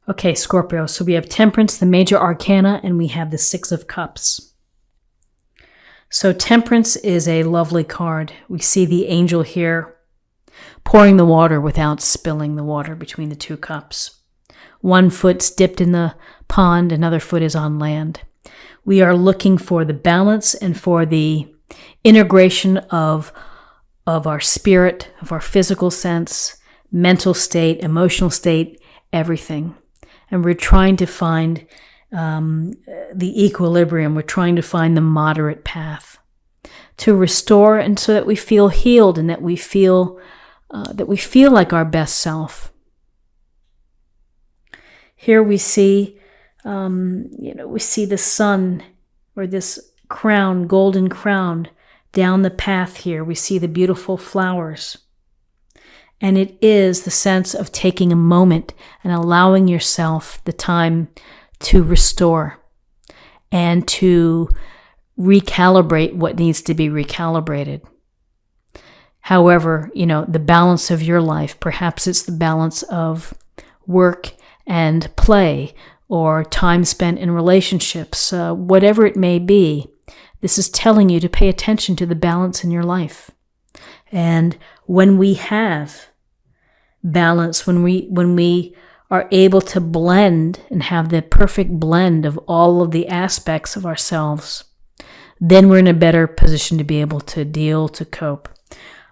Okay, Scorpio. So we have Temperance, the major arcana, and we have the Six of Cups. So Temperance is a lovely card. We see the angel here pouring the water without spilling the water between the two cups. One foot's dipped in the pond, another foot is on land. We are looking for the balance and for the integration of our spirit, of our physical sense, mental state, emotional state, everything. And we're trying to find the equilibrium. We're trying to find the moderate path to restore, and so that we feel healed and that we feel like our best self. Here we see, we see the sun, or this crown, golden crown, down the path here. We see the beautiful flowers. And it is the sense of taking a moment and allowing yourself the time to restore and to recalibrate what needs to be recalibrated. However, the balance of your life, perhaps it's the balance of work and play or time spent in relationships, whatever it may be, this is telling you to pay attention to the balance in your life. And when we have balance, when we are able to blend and have the perfect blend of all of the aspects of ourselves, then we're in a better position to be able to deal, to cope.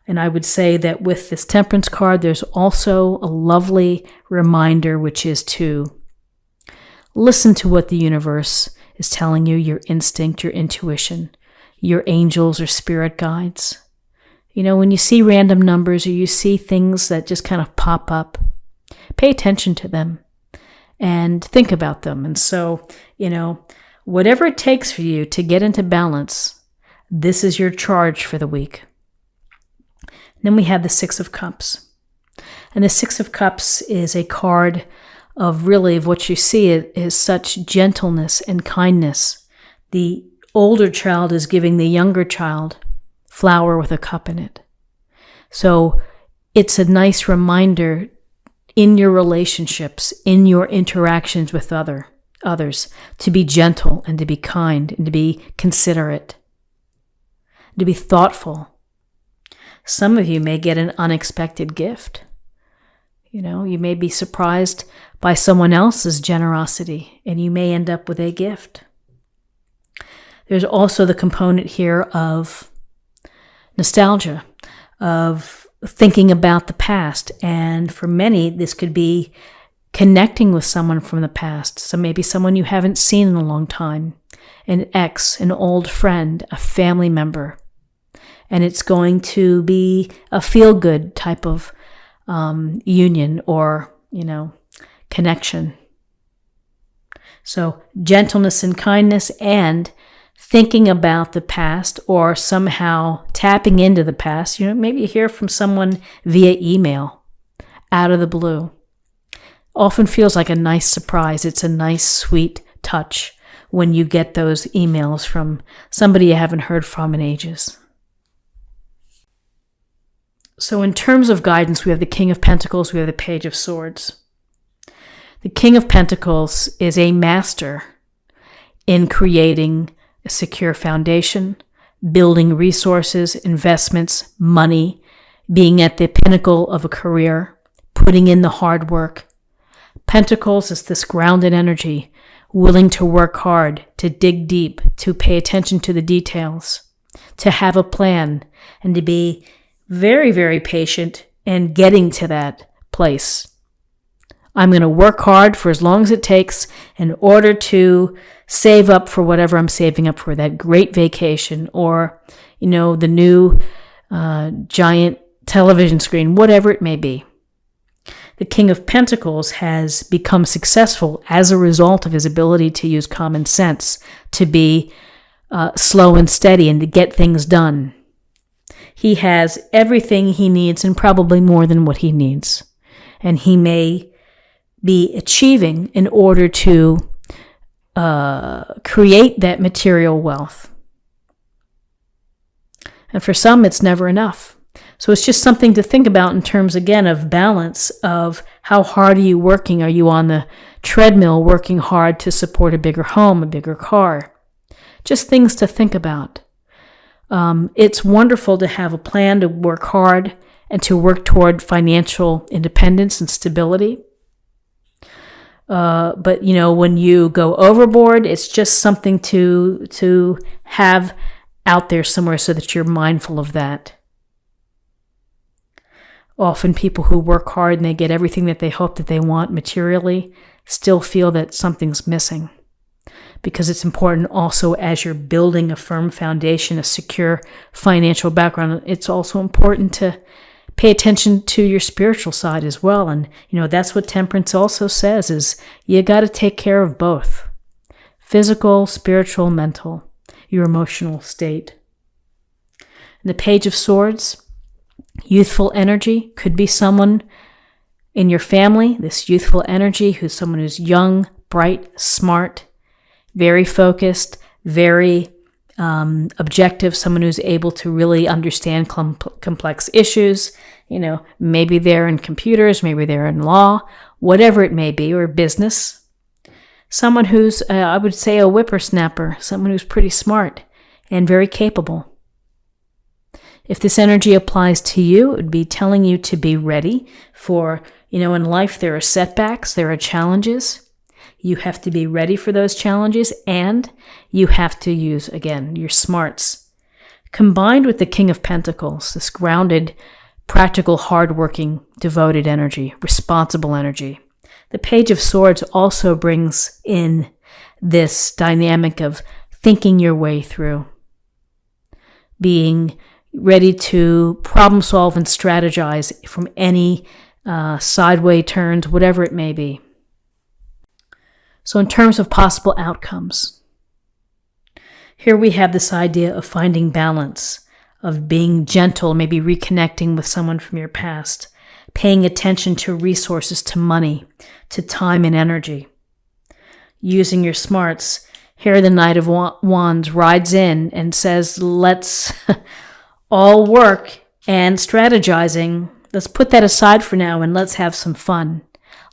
And I would say that with this Temperance card, there's also a lovely reminder, which is to listen to what the universe is telling you, your instinct, your intuition, your angels or spirit guides. When you see random numbers or you see things that just kind of pop up, pay attention to them and think about them. And so, whatever it takes for you to get into balance, this is your charge for the week. Then we have the Six of Cups. And the Six of Cups is a card of what you see is such gentleness and kindness. The older child is giving the younger child flower with a cup in it. So it's a nice reminder in your relationships, in your interactions with others, to be gentle and to be kind and to be considerate, to be thoughtful. Some of you may get an unexpected gift. You may be surprised by someone else's generosity, and you may end up with a gift. There's also the component here of nostalgia, of thinking about the past. And for many, this could be connecting with someone from the past. So maybe someone you haven't seen in a long time, an ex, an old friend, a family member. And it's going to be a feel-good type of union or, connection. So gentleness and kindness and thinking about the past or somehow tapping into the past. Maybe you hear from someone via email out of the blue. Often feels like a nice surprise. It's a nice, sweet touch when you get those emails from somebody you haven't heard from in ages. So in terms of guidance, we have the King of Pentacles, we have the Page of Swords. The King of Pentacles is a master in creating a secure foundation, building resources, investments, money, being at the pinnacle of a career, putting in the hard work. Pentacles is this grounded energy, willing to work hard, to dig deep, to pay attention to the details, to have a plan, and to be very, very patient in getting to that place. I'm going to work hard for as long as it takes in order to save up for whatever I'm saving up for, that great vacation or, the new giant television screen, whatever it may be. The King of Pentacles has become successful as a result of his ability to use common sense, to be slow and steady and to get things done. He has everything he needs and probably more than what he needs. And he may be achieving in order to create that material wealth. And for some, it's never enough. So it's just something to think about in terms, again, of balance, of how hard are you working? Are you on the treadmill working hard to support a bigger home, a bigger car? Just things to think about. It's wonderful to have a plan to work hard and to work toward financial independence and stability. But when you go overboard, it's just something to have out there somewhere so that you're mindful of that. Often people who work hard and they get everything that they hope that they want materially still feel that something's missing. Because it's important also, as you're building a firm foundation, a secure financial background, it's also important to pay attention to your spiritual side as well. And, that's what temperance also says, is you got to take care of both. Physical, spiritual, mental, your emotional state. And the Page of Swords, youthful energy, could be someone in your family, this youthful energy, who's someone who's young, bright, smart, very focused, very objective, someone who's able to really understand complex issues. Maybe they're in computers, maybe they're in law, whatever it may be, or business. Someone who's, I would say, a whippersnapper, someone who's pretty smart and very capable. If this energy applies to you, it would be telling you to be ready for, in life there are setbacks, there are challenges. You have to be ready for those challenges, and you have to use, again, your smarts. Combined with the King of Pentacles, this grounded, practical, hardworking, devoted energy, responsible energy. The Page of Swords also brings in this dynamic of thinking your way through, being ready to problem solve and strategize from any sideway turns, whatever it may be. So in terms of possible outcomes, here we have this idea of finding balance, of being gentle, maybe reconnecting with someone from your past, paying attention to resources, to money, to time and energy, using your smarts. Here the Knight of Wands rides in and says, let's all work and strategizing. Let's put that aside for now and let's have some fun.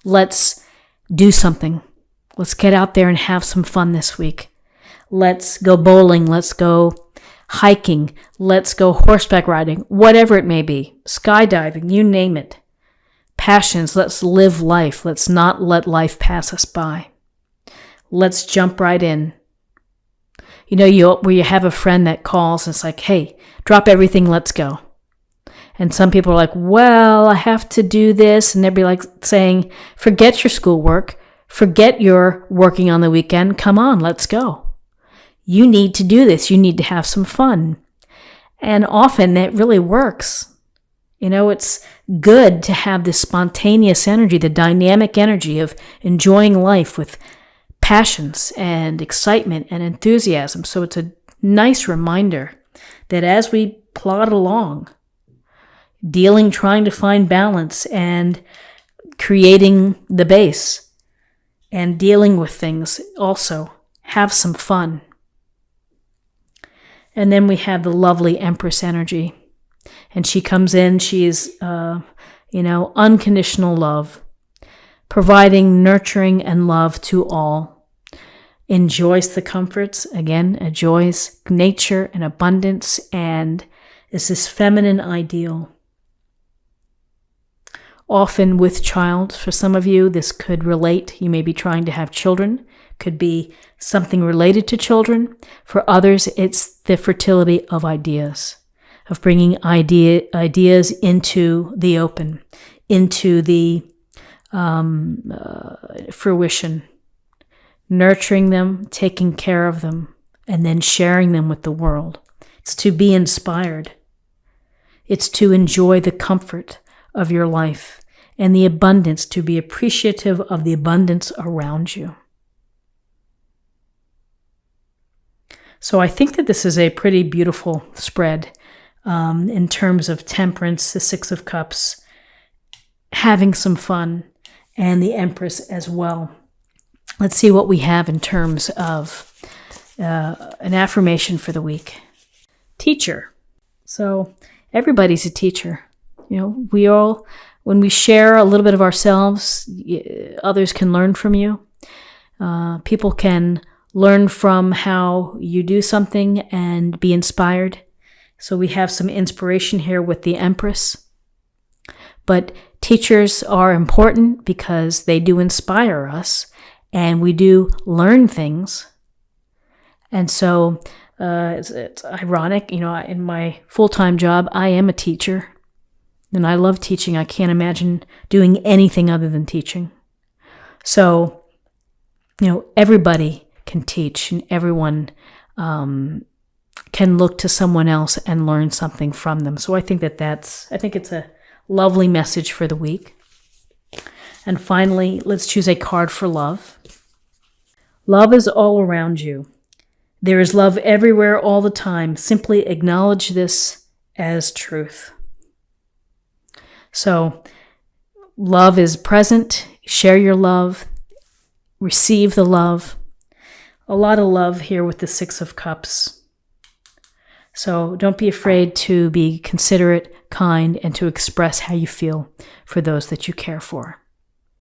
Let's do something. Let's get out there and have some fun this week. Let's go bowling. Let's go hiking. Let's go horseback riding. Whatever it may be. Skydiving, you name it. Passions, let's live life. Let's not let life pass us by. Let's jump right in. Where you have a friend that calls and it's like, hey, drop everything, let's go. And some people are like, well, I have to do this. And they'd be like saying, forget your schoolwork. Forget your working on the weekend. Come on, let's go. You need to do this. You need to have some fun. And often that really works. It's good to have this spontaneous energy, the dynamic energy of enjoying life with passions and excitement and enthusiasm. So it's a nice reminder that as we plod along, trying to find balance and creating the base, and dealing with things, also have some fun. And then we have the lovely Empress energy. And she comes in, she is, unconditional love, providing nurturing and love to all. Enjoys the comforts, again, enjoys nature and abundance, and is this feminine ideal. Often with child, for some of you, this could relate. You may be trying to have children. Could be something related to children. For others, it's the fertility of ideas, of bringing ideas into the open, into the fruition, nurturing them, taking care of them, and then sharing them with the world. It's to be inspired. It's to enjoy the comfort of your life and the abundance, to be appreciative of the abundance around you. So I think that this is a pretty beautiful spread in terms of temperance, the Six of Cups, having some fun, and the Empress as well. Let's see what we have in terms of an affirmation for the week. Teacher. So everybody's a teacher. We all, when we share a little bit of ourselves, others can learn from you. People can learn from how you do something and be inspired. So we have some inspiration here with the Empress. But teachers are important because they do inspire us, and we do learn things. And so it's ironic, in my full-time job, I am a teacher, and I love teaching. I can't imagine doing anything other than teaching. So, everybody can teach, and everyone can look to someone else and learn something from them. So I think it's a lovely message for the week. And finally, let's choose a card for love. Love is all around you. There is love everywhere all the time. Simply acknowledge this as truth. So, love is present. Share your love. Receive the love. A lot of love here with the Six of Cups. So don't be afraid to be considerate, kind, and to express how you feel for those that you care for.